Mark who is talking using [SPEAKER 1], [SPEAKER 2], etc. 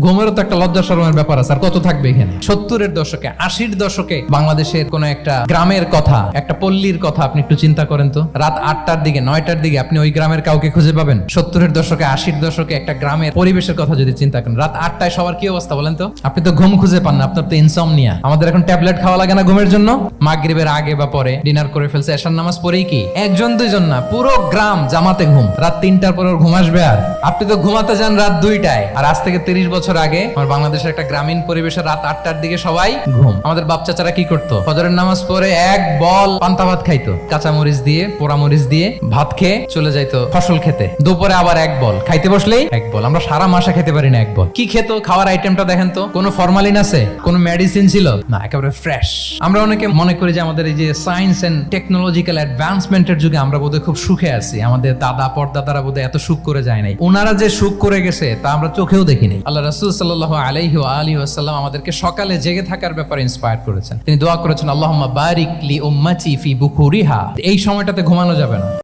[SPEAKER 1] ঘুমেরও তো একটা লজ্জা শরমের ব্যাপার আছে, আর কত থাকবে এখানে। 70-এর দশকে 80-র দশকে বাংলাদেশের কোন একটা গ্রামের কথা, একটা পল্লীর কথা আপনি একটু চিন্তা করেন তো। রাত 8টার দিকে 9টার দিকে আপনি ওই গ্রামের কাউকে খুঁজে পাবেন? 70-এর দশকে 80-র দশকে একটা গ্রামের পরিবেশের কথা যদি চিন্তা করেন, রাত 8টায় সবার কি অবস্থা বলেন তো? আপনি তো ঘুম খুঁজে পান না, আপনার তো ইনসমনিয়া। আমাদের এখন ট্যাবলেট খাওয়া লাগে না ঘুমের জন্য? মাগরিবের আগে বা পরে ডিনার করে ফেলছে, এশার নামাজ পড়েই কি একজন দুইজন না, পুরো গ্রাম জামাতে ঘুম। রাত 3টার পর ঘুম আসবে? আর আপনি তো ঘুমাতে যান রাত 2টায়। আর আজ থেকে 30 বছর আগে আমার বাংলাদেশের একটা গ্রামীণ পরিবেশে রাত 8টার দিকে সবাই ঘুম। আমাদের বাপ চাচারা কি করতো? ফজরের নামাজ পড়ে এক বল পান্তা ভাত খাইতো, কাঁচা মরিচ দিয়ে, পোড়া মরিচ দিয়ে ভাত খেয়ে চলে যাইতো ফসল খেতে। দুপুরে আবার এক বল, খাইতে বসলেই এক বল। আমরা সারা মাসে খেতে পারি না এক বল। কি খেতো? খাওয়ার আইটেমটা দেখেন তো, কোনো ফরমালিন আছে? কোনো মেডিসিন ছিল না, একেবারে ফ্রেশ। আমরা অনেকে মনে করি যে আমাদের এই যে সায়েন্স এন্ড টেকনোলজিক্যাল অ্যাডভান্সমেন্টের যুগে আমরা বোধহয় খুব সুখে আছি, আমাদের দাদা পরদাদারা বোধহয় এত সুখ করে যায় নাই। ওনারা যে সুখ করে গেছে তা আমরা চোখেও দেখিনি। আল্লাহ রাসূল সাল্লাল্লাহু আলাইহি ওয়া আলিহি ওয়াসাল্লাম আমাদেরকে সকালে জেগে থাকার ব্যাপারে ইন্সপায়ার করেছেন। তিনি দোয়া করেছেন, আল্লাহুম্মা বারিক লি উম্মতি ফি বুকুরিহা। এই সময়টাতে ঘুমানো যাবে না।